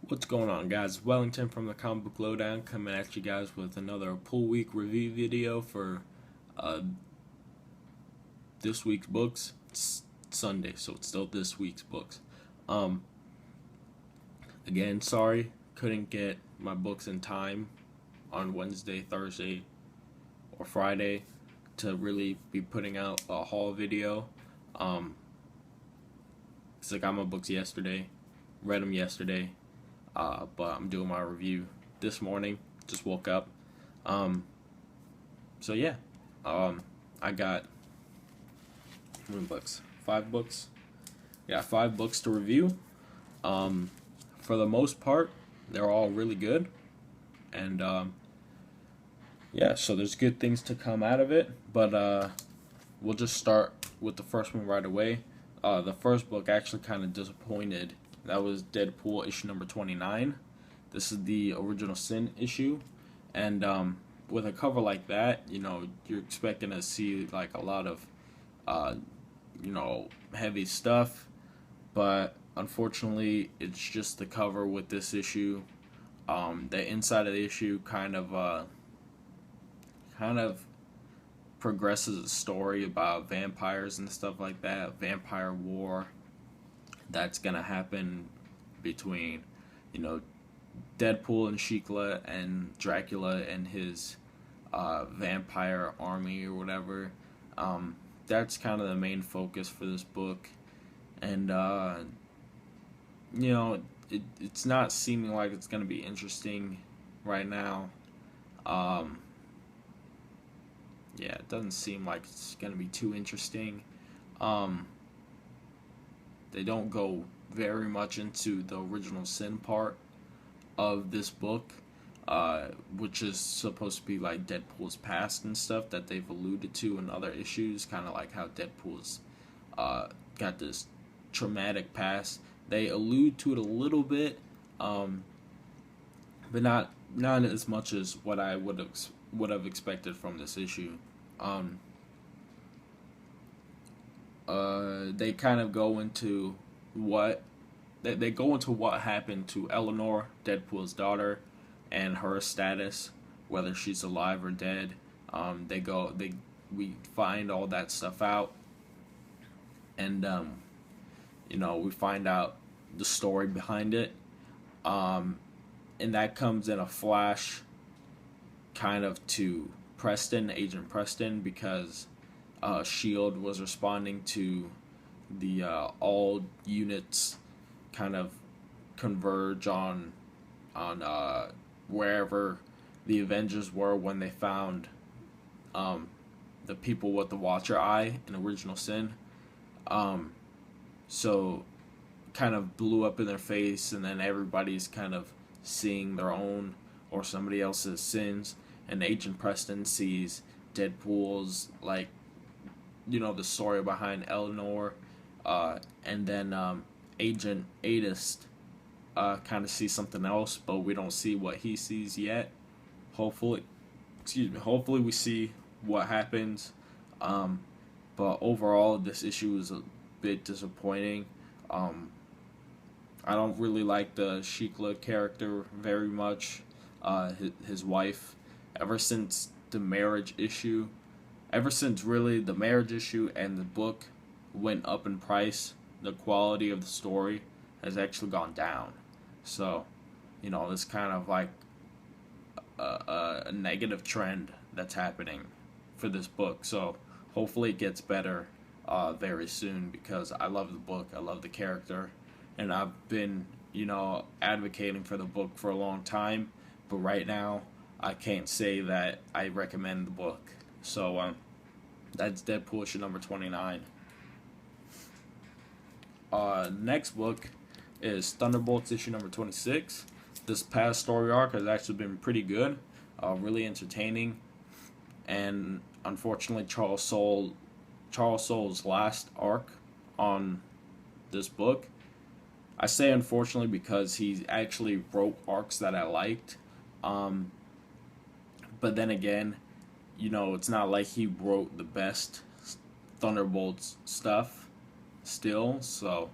What's going on, guys? Wellington from the Comic Book Lowdown coming at you guys with another Pool Week review video for uh, this week's books. It's Sunday, so it's still this week's books. Um, Again, sorry, couldn't get my books in time on Wednesday, Thursday, or Friday to really be putting out a haul video. It's I got my books yesterday, read them yesterday. But I'm doing my review this morning. Just woke up. So yeah, I got how many books? 5 books. Yeah, 5 books to review. For the most part, they're all really good, and yeah, so there's good things to come out of it. But we'll just start with the first one right away. The first book actually kind of disappointed. That was Deadpool issue number 29. This is the original Sin issue, and with a cover like that, you're expecting to see like a lot of, heavy stuff, but unfortunately, it's just the cover with this issue. The inside of the issue kind of progresses a story about vampires and stuff like that, vampire war that's gonna happen between, Deadpool and Shikla and Dracula and his vampire army or whatever. That's kind of the main focus for this book, and it's not seeming like it's gonna be interesting right now. Yeah, it doesn't seem like it's gonna be too interesting. They don't go very much into the original Sin part of this book, which is supposed to be like Deadpool's past and stuff that they've alluded to in other issues, kind of like how Deadpool's got this traumatic past. They allude to it a little bit, but not as much as what I would have expected from this issue. They kind of go into what they go into what happened to Eleanor, Deadpool's daughter, and her status, whether she's alive or dead. We find all that stuff out, and we find out the story behind it, and that comes in a flash, kind of to Agent Preston, because Shield was responding to the all units kind of converge on wherever the Avengers were when they found the people with the Watcher Eye in Original Sin. So kind of blew up in their face, and then everybody's kind of seeing their own or somebody else's sins, and Agent Preston sees Deadpool's, like, the story behind Eleanor, and then Agent Adist kind of sees something else, but we don't see what he sees yet. Hopefully we see what happens. But overall, this issue is a bit disappointing. I don't really like the Shikla character very much. His wife, ever since the marriage issue and the book went up in price, the quality of the story has actually gone down. So, it's kind of like a negative trend that's happening for this book. So hopefully it gets better very soon, because I love the book, I love the character, and I've been, advocating for the book for a long time, but right now I can't say that I recommend the book. So that's Deadpool issue number 29. Next book is Thunderbolts issue number 26. This past story arc has actually been pretty good, really entertaining, and unfortunately Charles Soule's last arc on this book. I say unfortunately because he actually wrote arcs that I liked, but then again, it's not like he wrote the best Thunderbolts stuff still, so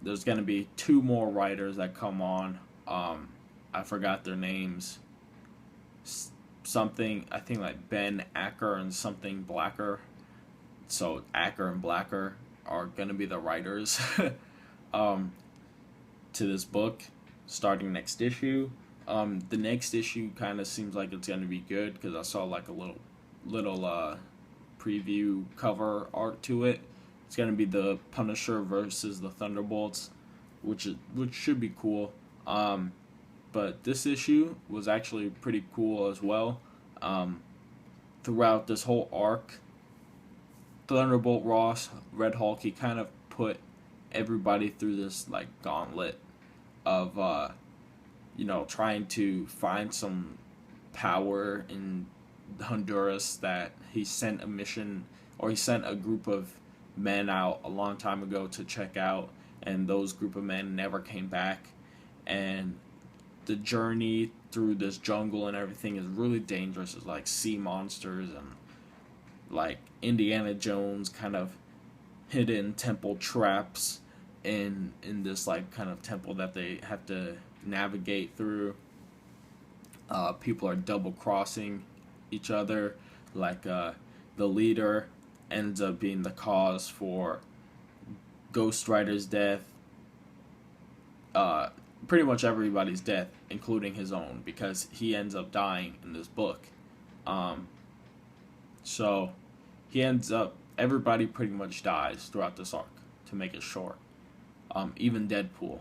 there's going to be two more writers that come on. I forgot their names. Something, I think like Ben Acker and something Blacker. So Acker and Blacker are going to be the writers um, to this book starting next issue. The next issue kind of seems like it's going to be good because I saw like a little preview cover art to it. It's going to be the Punisher versus the Thunderbolts, which should be cool. But this issue was actually pretty cool as well. Throughout this whole arc, Thunderbolt Ross, Red Hulk, he kind of put everybody through this like gauntlet of trying to find some power in Honduras, that he sent a mission, or he sent a group of men out a long time ago to check out, and those group of men never came back. And the journey through this jungle and everything is really dangerous. It's like sea monsters and like Indiana Jones kind of hidden temple traps in this like kind of temple that they have to navigate through. People are double crossing each other. Like the leader ends up being the cause for Ghost Rider's death. Pretty much everybody's death, including his own, because he ends up dying in this book. So he ends up, everybody pretty much dies throughout this arc, to make it short. Even Deadpool,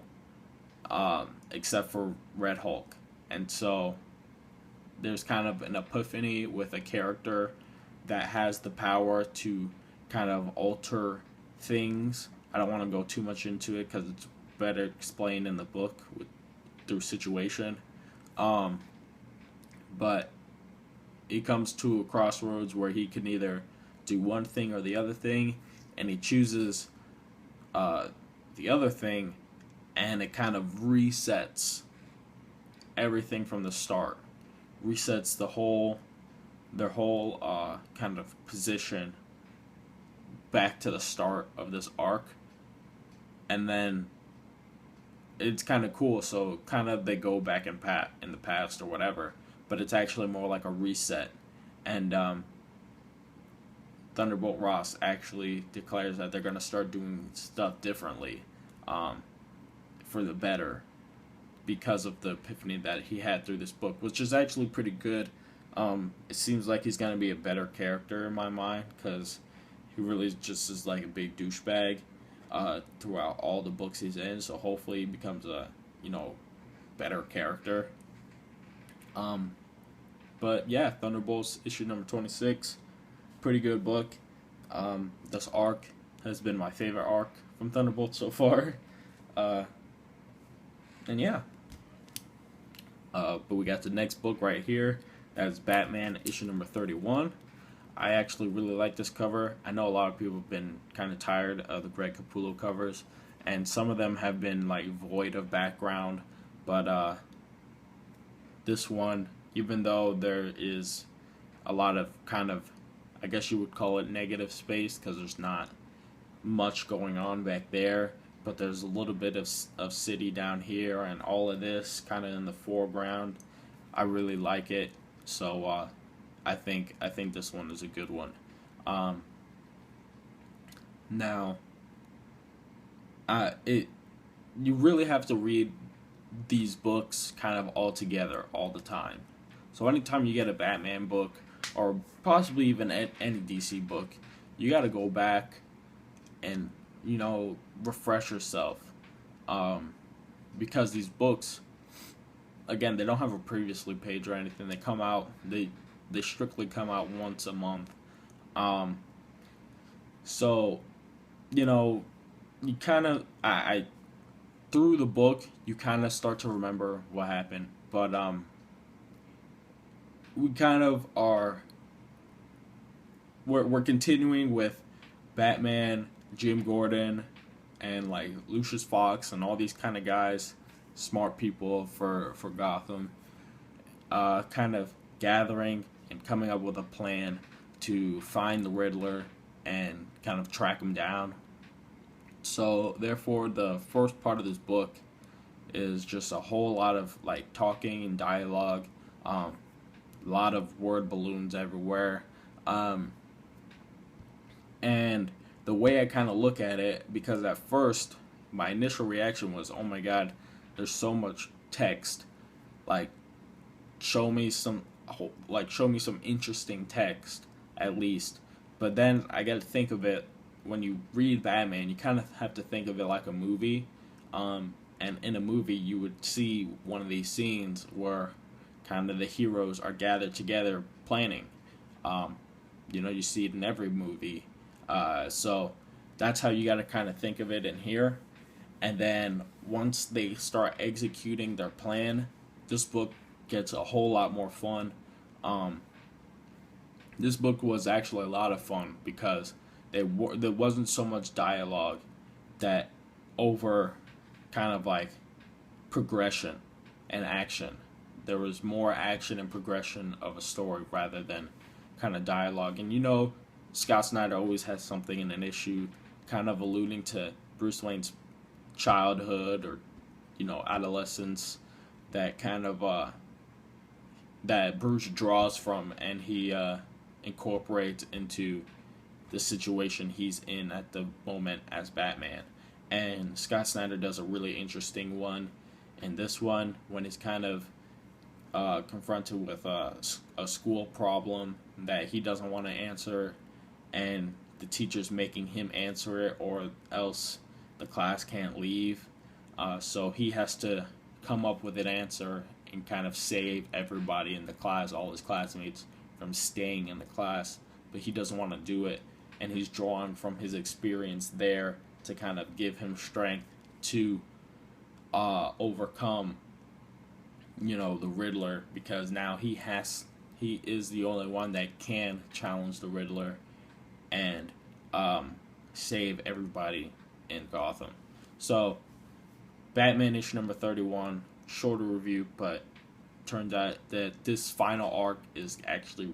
except for Red Hulk. And so there's kind of an epiphany with a character that has the power to kind of alter things. I don't want to go too much into it because it's better explained in the book through situation. But he comes to a crossroads where he can either do one thing or the other thing, and he chooses the other thing, and it kind of resets everything from the start. Resets their whole kind of position back to the start of this arc. And then it's kind of cool, so kind of they go back in the past or whatever, but it's actually more like a reset. And Thunderbolt Ross actually declares that they're going to start doing stuff differently for the better, because of the epiphany that he had through this book, which is actually pretty good. It seems like he's going to be a better character in my mind, because he really just is like a big douchebag throughout all the books he's in, so hopefully he becomes a, better character. But yeah, Thunderbolts issue number 26, pretty good book. This arc has been my favorite arc from Thunderbolts so far. And yeah. But we got the next book right here. That's Batman issue number 31. I actually really like this cover. I know a lot of people have been kind of tired of the Greg Capullo covers, and some of them have been like void of background. But this one, even though there is a lot of kind of, I guess you would call it negative space, because there's not much going on back there, but there's a little bit of city down here, and all of this kind of in the foreground. I really like it, so I think this one is a good one. Now, you really have to read these books kind of all together all the time. So anytime you get a Batman book, or possibly even any DC book, you got to go back and refresh yourself, because these books, again, they don't have a previously page or anything. They come out, they strictly come out once a month. So you kind of, I through the book you kind of start to remember what happened, but we kind of are, we're continuing with Batman, Jim Gordon, and like Lucius Fox and all these kind of guys, smart people for Gotham, kind of gathering and coming up with a plan to find the Riddler and kind of track him down. So therefore, the first part of this book is just a whole lot of like talking and dialogue, a lot of word balloons everywhere, um, and the way I kind of look at it, because at first my initial reaction was, "Oh my God, there's so much text. Like, show me some, show me some interesting text at least." But then I got to think of it, when you read Batman, you kind of have to think of it like a movie. And in a movie, you would see one of these scenes where kind of the heroes are gathered together planning. Um, you see it in every movie. So that's how you got to kind of think of it in here. And then once they start executing their plan, this book gets a whole lot more fun. Um, this book was actually a lot of fun because there wasn't so much dialogue that over kind of like progression and action. There was more action and progression of a story rather than kind of dialogue. And Scott Snyder always has something in an issue kind of alluding to Bruce Wayne's childhood or adolescence that kind of that Bruce draws from, and he incorporates into the situation he's in at the moment as Batman. And Scott Snyder does a really interesting one in this one when he's kind of confronted with a school problem that he doesn't want to answer, and the teacher's making him answer it, or else the class can't leave. So he has to come up with an answer and kind of save everybody in the class, all his classmates, from staying in the class. But he doesn't want to do it, and he's drawn from his experience there to kind of give him strength to overcome, the Riddler, because now he is the only one that can challenge the Riddler and save everybody in Gotham. So, Batman issue number 31, shorter review, but turns out that this final arc is actually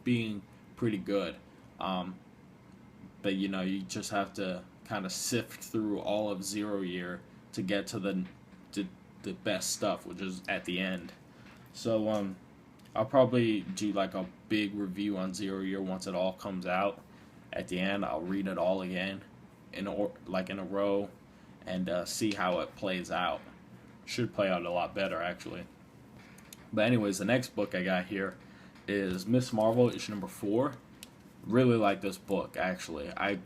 being pretty good. But you just have to kind of sift through all of Zero Year to get to the best stuff, which is at the end. So I'll probably do like a big review on Zero Year once it all comes out. At the end, I'll read it all again in a row and see how it plays out. Should play out a lot better actually. But anyways, the next book I got here is Miss Marvel issue number 4. Really like this book actually. I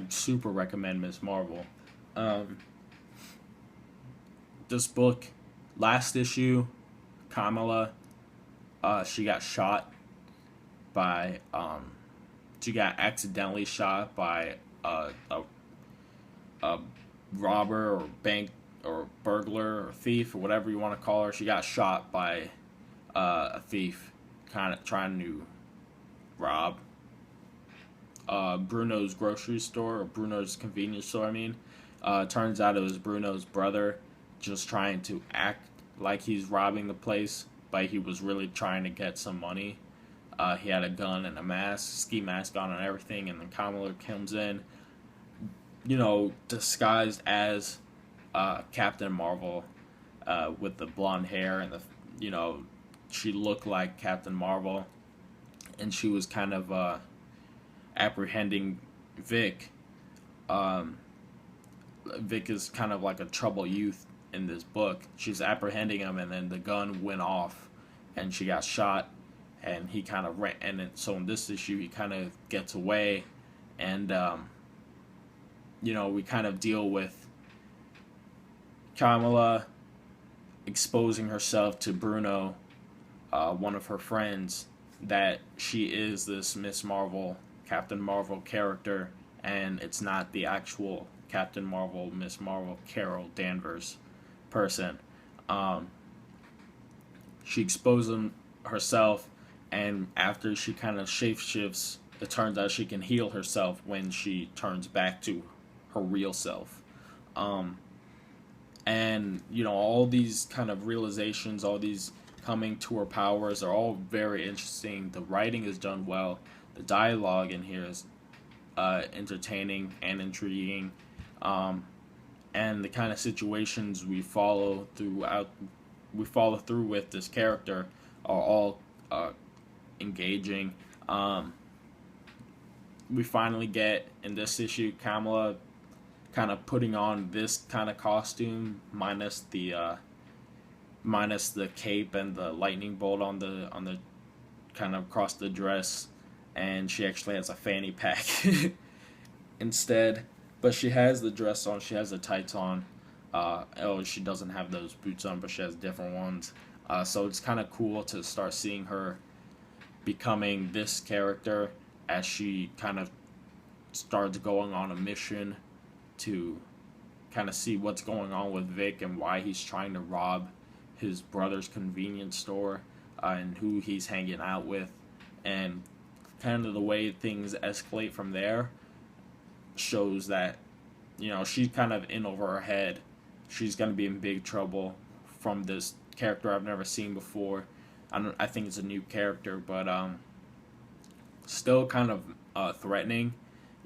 super recommend Miss Marvel. This book, last issue, Kamala, she got accidentally shot by a robber or bank or burglar or thief or whatever you want to call her. She got shot by a thief kind of trying to rob Bruno's grocery store, or Bruno's convenience store, turns out it was Bruno's brother just trying to act like he's robbing the place, but he was really trying to get some money. He had a gun and a mask, ski mask on and everything, and then Kamala comes in, disguised as Captain Marvel, with the blonde hair and she looked like Captain Marvel, and she was kind of apprehending Vic. Vic is kind of like a troubled youth in this book. She's apprehending him, and then the gun went off, and she got shot, and he kind of ran. And so in this issue, he kind of gets away, and we kind of deal with Kamala exposing herself to Bruno, one of her friends, that she is this Miss Marvel, Captain Marvel character, and it's not the actual Captain Marvel, Miss Marvel, Carol Danvers person. She exposes herself, and after she kind of shapeshifts, it turns out she can heal herself when she turns back to her real self. And all these kind of realizations, all these coming to her powers are all very interesting. The writing is done well. The dialogue in here is entertaining and intriguing. and the kind of situations we follow through with this character are all engaging. We finally get in this issue Kamala kind of putting on this kind of costume minus the cape and the lightning bolt on the kind of across the dress, and she actually has a fanny pack instead. But she has the dress on, she has the tights on. She doesn't have those boots on, but she has different ones. So it's kind of cool to start seeing her becoming this character as she kind of starts going on a mission to kind of see what's going on with Vic and why he's trying to rob his brother's convenience store, and who he's hanging out with, and kind of the way things escalate from there shows that, you know, she's kind of in over her head. She's going to be in big trouble from this character I've never seen before. I think it's a new character, but still kind of threatening,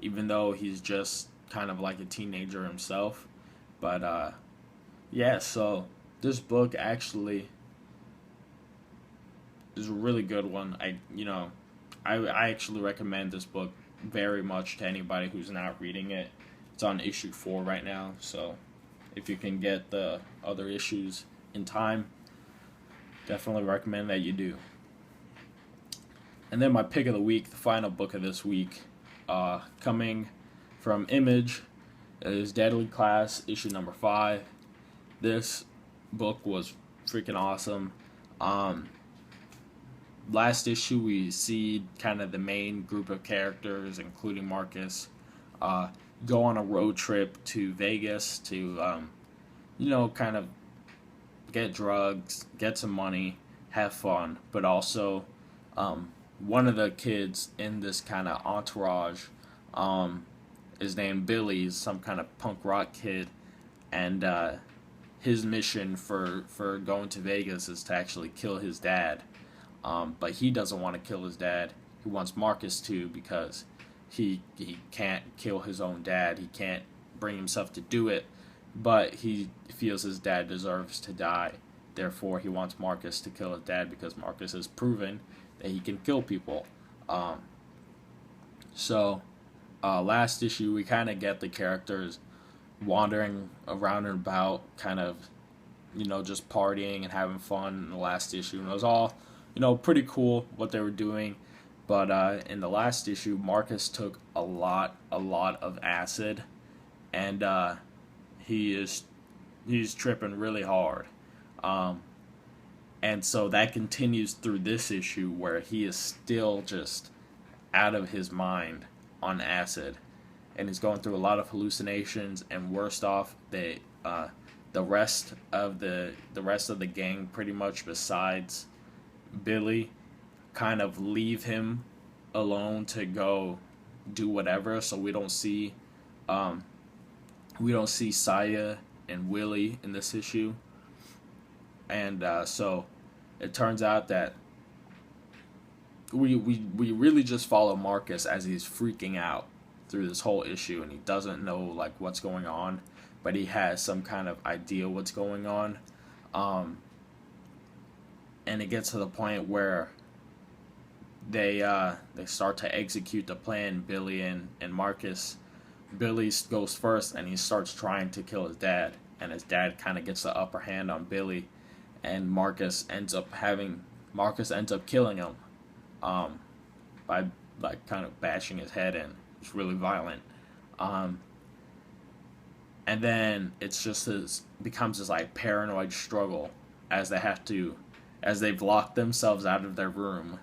even though he's just kind of like a teenager himself. But yeah, so this book actually is a really good one. I actually recommend this book very much to anybody who's not reading it. It's on issue 4 right now, so if you can get the other issues in time, definitely recommend that you do. And then my pick of the week, the final book of this week, coming from Image, is Deadly Class, issue number 5. This book was freaking awesome. Last issue, we see kind of the main group of characters, including Marcus, go on a road trip to Vegas to, kind of get drugs, get some money, have fun, but also one of the kids in this kind of entourage is named Billy, he's some kind of punk rock kid, and his mission for going to Vegas is to actually kill his dad. But he doesn't want to kill his dad. He wants Marcus to, because he can't kill his own dad. He can't bring himself to do it, but he feels his dad deserves to die. Therefore, he wants Marcus to kill his dad because Marcus has proven that he can kill people. Last issue, we kind of get the characters wandering around and about, kind of, just partying and having fun in the last issue. And it was all, pretty cool what they were doing. But in the last issue, Marcus took a lot of acid, and he's tripping really hard. And so that continues through this issue, where he is still just out of his mind on acid, and he's going through a lot of hallucinations. And worst off, the rest of the gang, pretty much besides Billy, kind of leave him alone to go do whatever. So we don't see Saya and Willie in this issue. And so it turns out that we really just follow Marcus as he's freaking out through this whole issue, and he doesn't know like what's going on, but he has some kind of idea what's going on. And it gets to the point where they start to execute the plan, Billy and Marcus. Billy goes first, and he starts trying to kill his dad, and his dad kind of gets the upper hand on Billy, and Marcus ends up killing him by like kind of bashing his head in. It's really violent. And then it's just becomes this like paranoid struggle as they've locked themselves out of their room,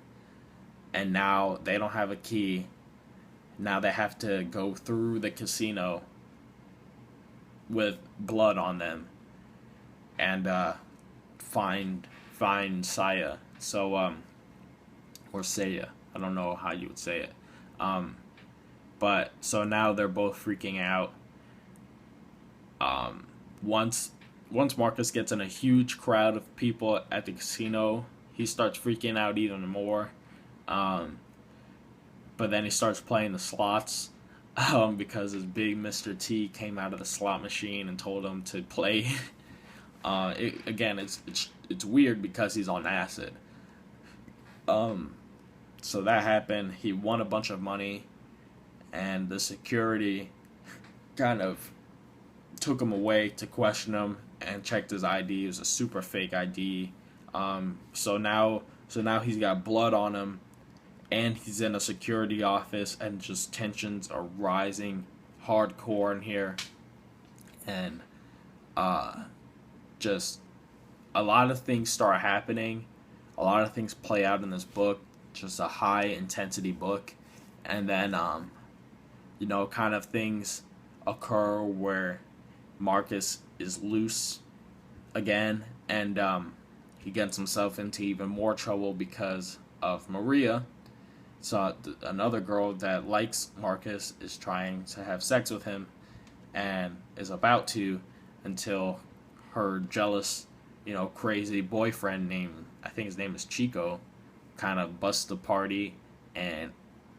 and now they don't have a key. Now they have to go through the casino with blood on them and find Saya. So or Saya. I don't know how you would say it. But so now they're both freaking out. Once Marcus gets in a huge crowd of people at the casino, he starts freaking out even more. But then he starts playing the slots because his big Mr. T came out of the slot machine and told him to play. It's weird because he's on acid. So that happened. He won a bunch of money, and the security kind of took him away to question him and checked his ID. It was a super fake ID. So now he's got blood on him, and he's in a security office, and just tensions are rising hardcore in here, and just a lot of things start happening. A lot of things play out in this book. Just a high intensity book, and then kind of things occur where Marcus is loose again, and he gets himself into even more trouble because of Maria. So another girl that likes Marcus is trying to have sex with him, and is about to, until her jealous, crazy boyfriend I think his name is Chico, kind of busts the party, and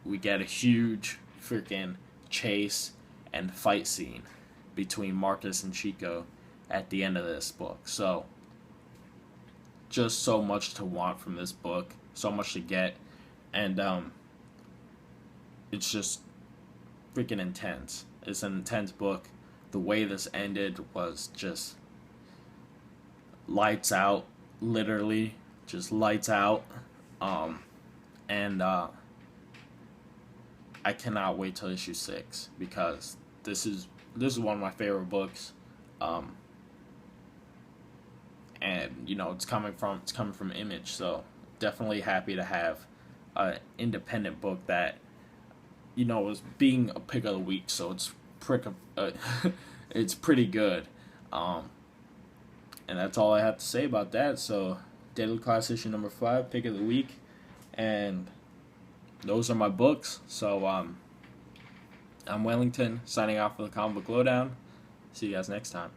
we get a huge freaking chase and fight scene between Marcus and Chico at the end of this book. So just so much to want from this book, so much to get, and it's just freaking intense. It's an intense book. The way this ended was just lights out, literally just lights out. And I cannot wait till issue 6, because this is one of my favorite books. And it's coming from Image, so definitely happy to have an independent book that is being a pick of the week, so it's it's pretty good. And that's all I have to say about that. So Daily Class issue number 5, pick of the week, and those are my books. So I'm Wellington, signing off for the Comic Book Lowdown. See you guys next time.